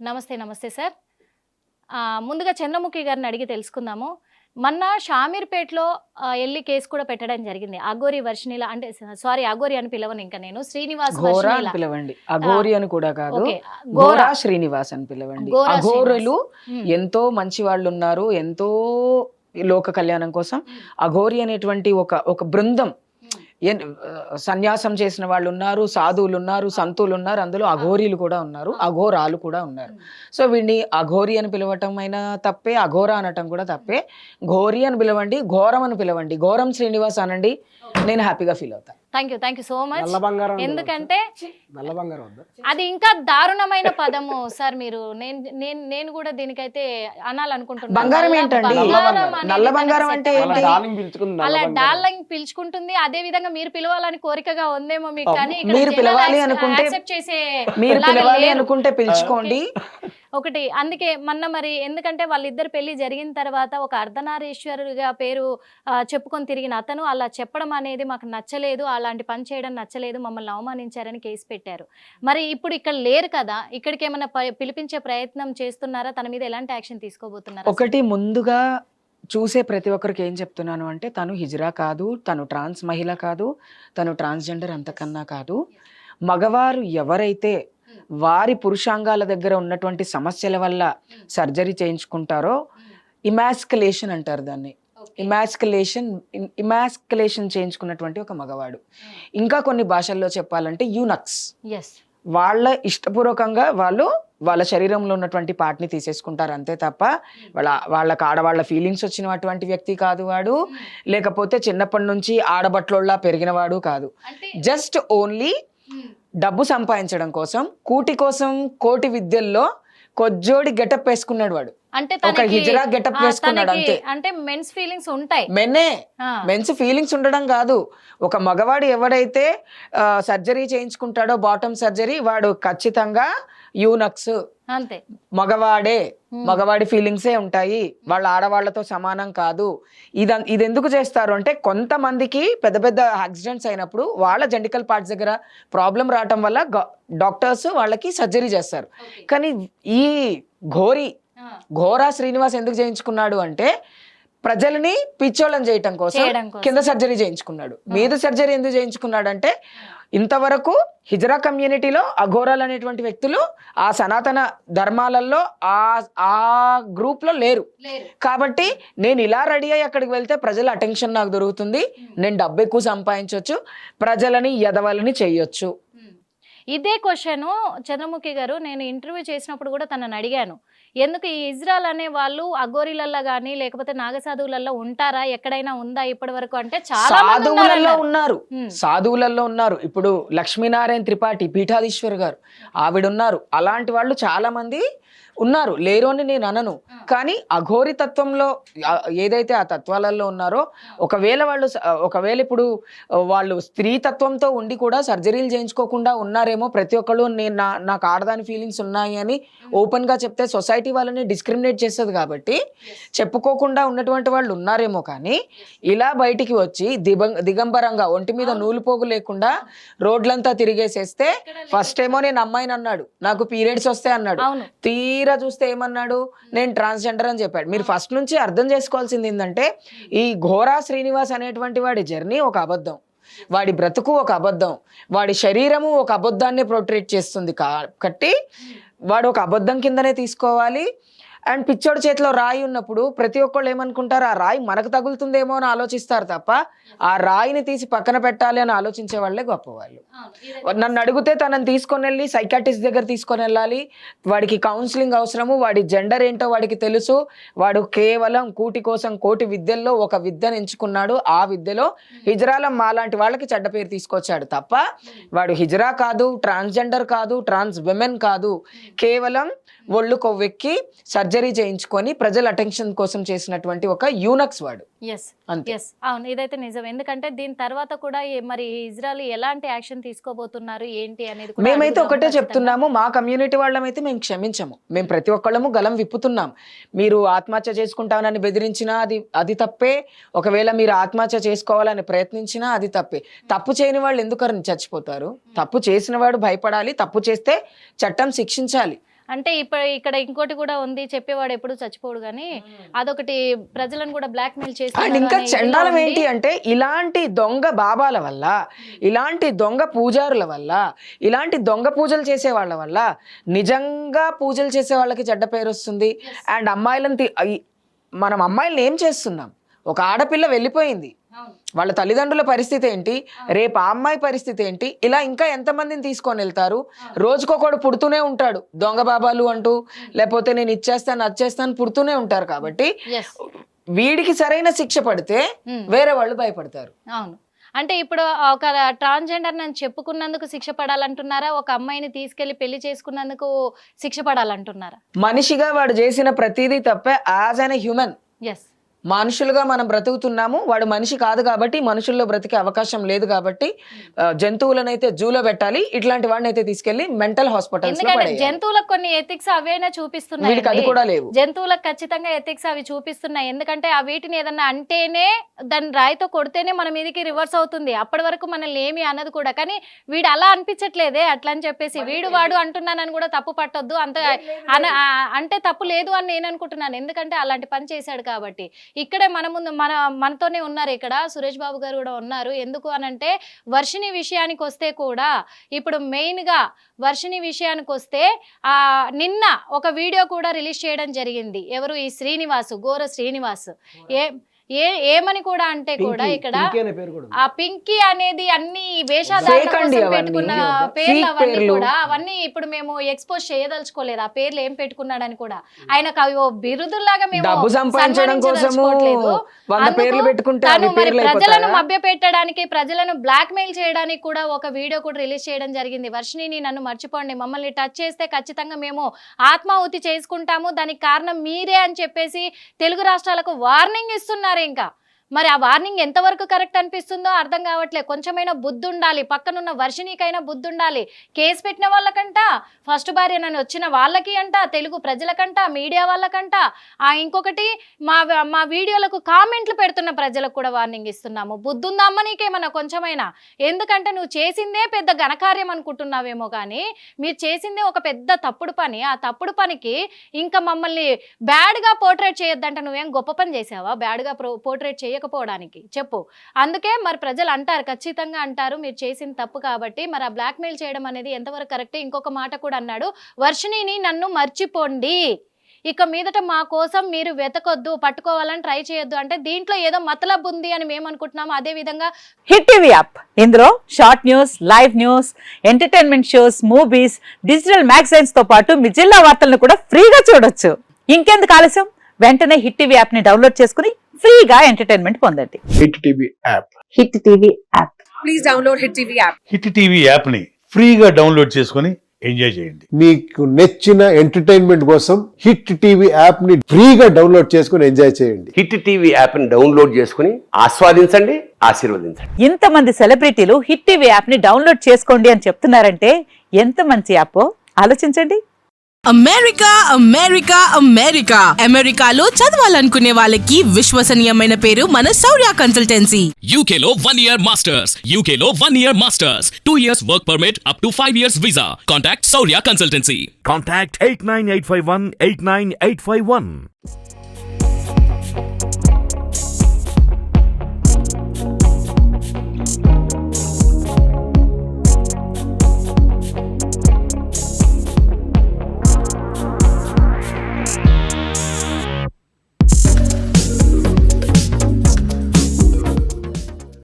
నమస్తే. నమస్తే సార్. ముందుగా చంద్రముఖి గారిని అడిగి తెలుసుకుందాము. మొన్న షామీర్‌పేటలో ఎళ్లి కేసు కూడా పెట్టడం జరిగింది. అఘోరి వర్షిణిల అంటే సారీ అఘోరి అని పిలవను ఇంక నేను. శ్రీనివాస్ ఘోరా అని వర్షిణిల. పిలవండి. అఘోరి అని కూడా కాదు. ఓకే. ఘోరా శ్రీనివాస్ అని పిలవండి. ఘోరా అఘోరులు శ్రీనివాస్. ఎంతో మంచి వాళ్ళు ఉన్నారు. ఎంతో లోక కళ్యాణం కోసం అఘోరి అనేటువంటి ఒక బృందం సన్యాసం చేసిన వాళ్ళు ఉన్నారు, సాధువులు ఉన్నారు, సంతులు ఉన్నారు, అందులో అఘోరీలు కూడా ఉన్నారు, అఘోరాలు కూడా ఉన్నారు. సో వీడిని అఘోరి అని పిలవటం అయినా తప్పే, అఘోరా అనటం కూడా తప్పే. ఘోరి అని పిలవండి, ఘోరం అని పిలవండి, ఘోరం శ్రీనివాస్ అనండి, నేను హ్యాపీగా ఫీల్ అవుతాను. Thank you so much. ఎందుకంటే అది ఇంకా దారుణమైన పదము సార్. మీరు నేను కూడా దీనికైతే అనాలనుకుంటున్నాను. బంగారం ఏంటండి? నల్ల బంగారం అంటే అలా డార్లింగ్ పిలుచుకుంటుంది. అదే విధంగా మీరు పిలవాలని కోరికగా ఉందేమో మీకు, కానీ మీరు పిలవాలి అనుకుంటే మీరు పిలవాలి అనుకుంటే పిలుచుకోండి. ఒకటి అందుకే మొన్న మరి ఎందుకంటే వాళ్ళిద్దరు పెళ్లి జరిగిన తర్వాత ఒక అర్ధనారీశ్వరుగా పేరు చెప్పుకొని తిరిగిన అతను అలా చెప్పడం అనేది మాకు నచ్చలేదు, అలాంటి పని చేయడం నచ్చలేదు, మమ్మల్ని అవమానించారని కేసు పెట్టారు. మరి ఇప్పుడు ఇక్కడ లేరు కదా, ఇక్కడికి ఏమైనా పిలిపించే ప్రయత్నం చేస్తున్నారా? తన మీద ఎలాంటి యాక్షన్ తీసుకోబోతున్నారా? ఒకటి ముందుగా చూసే ప్రతి ఒక్కరికి ఏం చెప్తున్నాను అంటే, తను హిజ్రా కాదు, తను ట్రాన్స్ మహిళ కాదు, తను ట్రాన్స్జెండర్ అంతకన్నా కాదు. మగవారు ఎవరైతే వారి పురుషాంగాల దగ్గర ఉన్నటువంటి సమస్యల వల్ల సర్జరీ చేయించుకుంటారో, ఇమాస్కులేషన్ అంటారు దాన్ని. ఇమాస్కులేషన్ చేయించుకున్నటువంటి ఒక మగవాడు. ఇంకా కొన్ని భాషల్లో చెప్పాలంటే యూనక్స్. వాళ్ళ ఇష్టపూర్వకంగా వాళ్ళ శరీరంలో ఉన్నటువంటి పార్ట్ని తీసేసుకుంటారు అంతే తప్ప వాళ్ళకి ఆడవాళ్ళ ఫీలింగ్స్ వచ్చినటువంటి వ్యక్తి కాదు వాడు. లేకపోతే చిన్నప్పటి నుంచి ఆడబట్లోళ్ళ పెరిగినవాడు కాదు. జస్ట్ ఓన్లీ డబ్బు సంపాదించడం కోసం, కూటి కోసం కోటి విద్యల్లో కొజ్జోడి గెటప్ వేసుకున్నాడు వాడు. అంటే ఒక హిజ్రా గెటప్ వేసుకున్నాడు అంతే. అంటే మెన్స్ ఫీలింగ్స్ ఉంటాయి. మెన్స్ ఫీలింగ్స్ ఉండడం కాదు. ఒక మగవాడు ఎవడైతే సర్జరీ చేయించుకుంటాడో, బాటమ్ సర్జరీ, వాడు ఖచ్చితంగా యూనక్స్. అంతే, మగవాడి ఫీలింగ్సే ఉంటాయి, వాళ్ళ ఆడవాళ్లతో సమానం కాదు. ఇది ఎందుకు చేస్తారు అంటే, కొంతమందికి పెద్ద పెద్ద యాక్సిడెంట్స్ అయినప్పుడు వాళ్ళ జెంటికల్ పార్ట్స్ దగ్గర ప్రాబ్లం రావటం వల్ల డాక్టర్స్ వాళ్ళకి సర్జరీ చేస్తారు. కానీ ఈ ఘోరా శ్రీనివాస్ ఎందుకు చేయించుకున్నాడు అంటే, ప్రజల్ని పిచ్చోళ్ళని చేయటం కోసం కింద సర్జరీ చేయించుకున్నాడు. మీద సర్జరీ ఎందుకు చేయించుకున్నాడు అంటే, ఇంతవరకు హిజ్రా కమ్యూనిటీలో అఘోరాలు అనేటువంటి వ్యక్తులు ఆ సనాతన ధర్మాలలో ఆ గ్రూప్ లో లేరు. కాబట్టి నేను ఇలా రెడీ అయ్యి అక్కడికి వెళ్తే ప్రజల అటెన్షన్ నాకు దొరుకుతుంది, నేను డబ్బు ఎక్కువ సంపాదించవచ్చు, ప్రజలని ఎదవలని చేయొచ్చు. ఇదే క్వశ్చన్ చంద్రముఖి గారు నేను ఇంటర్వ్యూ చేసినప్పుడు కూడా తనని అడిగాను. ఎందుకు ఈ ఇజ్రాయల్ అనే వాళ్ళు అఘోరీలల్లో కానీ లేకపోతే నాగసాధువులలో ఉంటారా, ఎక్కడైనా ఉందా ఇప్పటి వరకు అంటే? చాలా సాధువులలో ఉన్నారు. ఇప్పుడు లక్ష్మీనారాయణ త్రిపాఠి పీఠాధీశ్వర్ గారు ఆవిడున్నారు. అలాంటి వాళ్ళు చాలా మంది ఉన్నారు, లేరు అని నేను అనను. కానీ అఘోరి తత్వంలో ఏదైతే ఆ తత్వాలలో ఉన్నారో, ఒకవేళ ఇప్పుడు వాళ్ళు స్త్రీ తత్వంతో ఉండి కూడా సర్జరీలు చేయించుకోకుండా ఉన్నారేమో. ప్రతి ఒక్కళ్ళు నాకు ఆడదాని ఫీలింగ్స్ ఉన్నాయి అని ఓపెన్ గా చెప్తే సొసైటీ వాళ్ళని డిస్క్రిమినేట్ చేస్తుంది. కాబట్టి చెప్పుకోకుండా ఉన్నటువంటి వాళ్ళు ఉన్నారేమో. కానీ ఇలా బయటికి వచ్చి దిగంబరంగా ఒంటి మీద నూలు పోగు లేకుండా రోడ్లంతా తిరిగేసేస్తే, ఫస్ట్ ఏమో నేను అమ్మాయిని అన్నాడు, నాకు పీరియడ్స్ వస్తాయి అన్నాడు. తీరా చూస్తే ఏమన్నాడు, నేను ట్రాన్స్జెండర్ అని చెప్పాడు. మీరు ఫస్ట్ నుంచి అర్థం చేసుకోవాల్సింది ఏంటంటే, ఈ ఘోరా శ్రీనివాస్ అనేటువంటి వాడి జర్నీ ఒక అబద్ధం, వాడి బ్రతుకు ఒక అబద్ధం, వాడి శరీరము ఒక అబద్ధాన్ని ప్రొట్రేట్ చేస్తుంది. కాబట్టి వాడు ఒక అబద్ధం కిందనే తీసుకోవాలి. అండ్ పిచ్చోడి చేతిలో రాయి ఉన్నప్పుడు ప్రతి ఒక్కళ్ళు ఏమనుకుంటారు, ఆ రాయి మనకు తగులుతుందేమో అని ఆలోచిస్తారు తప్ప ఆ రాయిని తీసి పక్కన పెట్టాలి అని ఆలోచించే వాళ్ళే గొప్పవాళ్ళు. నన్ను అడిగితే తనని తీసుకొని వెళ్ళి సైకాట్రిస్ట్ దగ్గర తీసుకొని వెళ్ళాలి. వాడికి కౌన్సిలింగ్ అవసరము, వాడి జెండర్ ఏంటో వాడికి తెలుసు. వాడు కేవలం కూటి కోసం కోటి విద్యల్లో ఒక విద్యను ఎంచుకున్నాడు. ఆ విద్యలో హిజ్రాల మాలాంటి వాళ్ళకి చెడ్డ పేరు తీసుకొచ్చాడు తప్ప వాడు హిజ్రా కాదు, ట్రాన్స్జెండర్ కాదు, ట్రాన్స్ విమెన్ కాదు. కేవలం ఒళ్ళు కొవ్వెక్కి సర్జరీ చేయించుకొని ప్రజల అటెన్షన్ కోసం చేసినటువంటి ఒక యూనక్స్ వాడు. అవును, ఇదైతే నిజం. ఎందుకంటే దీని తర్వాత కూడా మరి ఇజ్రాయల్ ఎలాంటి యాక్షన్ తీసుకోబోతున్నారు ఏంటి అనేది మేమైతే ఒకటే చెప్తున్నాము, మా కమ్యూనిటీ వాళ్ళమైతే మేము క్షమించము. మేము ప్రతి ఒక్కళ్ళము గలం విప్పుతున్నాం. మీరు ఆత్మహత్య చేసుకుంటామని బెదిరించినా అది తప్పే. ఒకవేళ మీరు ఆత్మహత్య చేసుకోవాలని ప్రయత్నించినా అది తప్పే. తప్పు చేయని వాళ్ళు ఎందుకని చచ్చిపోతారు? తప్పు చేసిన వాడు భయపడాలి, తప్పు చేస్తే చట్టం శిక్షించాలి. అంటే ఇక్కడ ఇంకోటి కూడా ఉంది, చెప్పేవాడు ఎప్పుడు చచ్చిపోడు కానీ అదొకటి ప్రజలను కూడా బ్లాక్ మెయిల్ చేసి. అండ్ ఇంకా చండాలం ఏంటి అంటే ఇలాంటి దొంగ బాబాల వల్ల, ఇలాంటి దొంగ పూజారుల వల్ల, ఇలాంటి దొంగ పూజలు చేసే వాళ్ళ వల్ల నిజంగా పూజలు చేసే వాళ్ళకి చెడ్డ పేరు వస్తుంది. అండ్ మనం అమ్మాయిలను ఏం చేస్తున్నాం? ఒక ఆడపిల్ల వెళ్ళిపోయింది, వాళ్ళ తల్లిదండ్రుల పరిస్థితి ఏంటి, రేపు ఆ అమ్మాయి పరిస్థితి ఏంటి, ఇలా ఇంకా ఎంతమందిని తీసుకొని వెళ్తారు? రోజుకొకడు పుడుతూనే ఉంటాడు దొంగ బాబాలు అంటూ, లేకపోతే నేను ఇచ్చేస్తాను వచ్చేస్తాను పుడుతూనే ఉంటారు. కాబట్టి వీడికి సరైన శిక్ష పడితే వేరే వాళ్ళు భయపడతారు. అవును. అంటే ఇప్పుడు ఒక ట్రాన్స్జెండర్ నన్ను చెప్పుకున్నందుకు శిక్ష పడాలంటున్నారా, ఒక అమ్మాయిని తీసుకెళ్లి పెళ్లి చేసుకున్నందుకు శిక్ష పడాలంటున్నారా? మనిషిగా వాడు చేసిన ప్రతిదీ తప్పే. యాజ్ అన్ హ్యూమన్, మనుషులుగా మనం బ్రతుకుతున్నాము, వాడు మనిషి కాదు కాబట్టి మనుషుల్లో బ్రతికే అవకాశం లేదు కాబట్టి జంతువులనైతే జూలో పెట్టాలి, ఇట్లాంటి వాడిని అయితే తీసుకెళ్లి మెంటల్ హాస్పిటల్స్ లో పడేయాలి. జంతువులకు కొన్ని ఎథిక్స్ అవైనా చూపిస్తున్నాయి, అది కూడా లేవు. జంతువులకు ఖచ్చితంగా ఎథిక్స్ అవి చూపిస్తున్నాయి. ఎందుకంటే ఆ వీటిని ఏదన్నా అంటేనే దాన్ని రాయితో కొడితేనే మన మీదకి రివర్స్ అవుతుంది, అప్పటి వరకు మనల్ని ఏమి అన్నది కూడా. కానీ వీడు అలా అనిపించట్లేదే, అట్లా అని చెప్పేసి వీడు వాడు అంటున్నానని కూడా తప్పు పట్టొద్దు, అంత అంటే తప్పు లేదు అని నేను అనుకుంటున్నాను. ఎందుకంటే అలాంటి పని చేశాడు కాబట్టి. ఇక్కడే మనతోనే ఉన్నారు, ఇక్కడ సురేష్ బాబు గారు కూడా ఉన్నారు. ఎందుకు అనంటే వర్షిణి విషయానికి వస్తే కూడా, ఇప్పుడు మెయిన్ గా వర్షిణి విషయానికి వస్తే నిన్న ఒక వీడియో కూడా రిలీజ్ చేయడం జరిగింది. ఎవరు? ఈ శ్రీనివాస్, గోర శ్రీనివాస్. ఏమని కూడా అంటే కూడా ఇక్కడ ఆ పింకీ అనేది అన్ని వేషాధారణ కోసం పెట్టుకున్న పేర్లు అవన్నీ కూడా, అవన్నీ ఇప్పుడు మేము ఎక్స్పోజ్ చేయదలుచుకోలేదు ఆ పేర్లు ఏం పెట్టుకున్నాడని కూడా. ఆయనకు అవి బిరుదుల్లాగా మేము మరి ప్రజలను మభ్య పెట్టడానికి, ప్రజలను బ్లాక్ మెయిల్ చేయడానికి కూడా ఒక వీడియో కూడా రిలీజ్ చేయడం జరిగింది. వర్షిణిని నన్ను మర్చిపోండి, మమ్మల్ని టచ్ చేస్తే ఖచ్చితంగా మేము ఆత్మాహుతి చేసుకుంటాము, దానికి కారణం మీరే అని చెప్పేసి తెలుగు రాష్ట్రాలకు వార్నింగ్ ఇస్తున్నారు. ఇంకా మరి ఆ వార్నింగ్ ఎంతవరకు కరెక్ట్ అనిపిస్తుందో అర్థం కావట్లేదు. కొంచెమైనా బుద్ధి ఉండాలి, పక్కనున్న వర్షిణికైనా బుద్ధి ఉండాలి. కేసు పెట్టిన వాళ్ళకంట, ఫస్ట్ భార్య నన్ను వచ్చిన వాళ్ళకి అంట, తెలుగు ప్రజలకంట, మీడియా వాళ్ళకంట, ఇంకొకటి మా వీడియోలకు కామెంట్లు పెడుతున్న ప్రజలకు కూడా వార్నింగ్ ఇస్తున్నాము. బుద్ధి ఉందా అమ్మ నీకేమన్నా కొంచెమైనా? ఎందుకంటే నువ్వు చేసిందే పెద్ద ఘనకార్యం అనుకుంటున్నావేమో, కానీ మీరు చేసిందే ఒక పెద్ద తప్పుడు పని. ఆ తప్పుడు పనికి ఇంకా మమ్మల్ని బ్యాడ్గా పోర్ట్రేట్ చేయొద్దంట. నువ్వేం గొప్ప పని చేసావా బ్యాడ్గా పోర్ట్రేట్ చేయకపోవడానికి? చెప్పు. అందుకే మరి ప్రజలు అంటారు, ఖచ్చితంగా అంటారు, మీరు చేసిన తప్పు కాబట్టి. మరి ఆ బ్లాక్ మెయిల్ చేయడం అనేది ఎంతవరకు కరెక్ట్? ఇంకొక మాట కూడా అన్నాడు, వర్షిణిని నన్ను మర్చిపోండి, ఇక మీదట మా కోసం మీరు వెతకొద్దు, పట్టుకోవాలని ట్రై చేయొద్దు. అంటే దీంట్లో ఏదో మతలబ్ ఉంది అని మేము అనుకుంటున్నాము. అదే విధంగా హిట్ టీవీ యాప్, ఇందులో short news, live news, entertainment shows, movies, digital magazines తో పాటు మీ జిల్లా వార్తలను కూడా ఫ్రీగా చూడొచ్చు. ఇంకెందుకు ఆలస్యం? వెంటనే హిట్ టీవీ యాప్ ని డౌన్లోడ్ చేసుకుని ఫ్రీగా ఎంటర్టైన్మెంట్ పొందండి. Hit TV app. Hit TV app. Please download hit TV app. Hit TV app ని ఫ్రీగా డౌన్లోడ్ చేసుకుని ఎంజాయ్ చేయండి. మీకు నచ్చిన ఎంటర్టైన్మెంట్ కోసం హిట్ టీవీ యాప్ ని ఫ్రీగా డౌన్లోడ్ చేసుకుని ఎంజాయ్ చేయండి. హిట్ టీవీ యాప్ ని డౌన్లోడ్ చేసుకుని ఆస్వాదించండి, ఆశీర్వదించండి. ఇంతమంది సెలబ్రిటీలు హిట్ టీవీ యాప్ ని డౌన్లోడ్ చేసుకోండి అని చెప్తున్నారంటే ఎంత మంచి యాప్ ఆలోచించండి. అమెరికా అమెరికా అమెరికా అమెరికాలో చదవాలనుకునే వాళ్ళకి విశ్వసనీయమైన పేరు మన శౌర్య కన్సల్టెన్సీ. UK లో 1 year masters. UK లో 1 year masters. 2 years work permit up to 5 years visa. Contact Saurya Consultancy. Contact 89851 89851.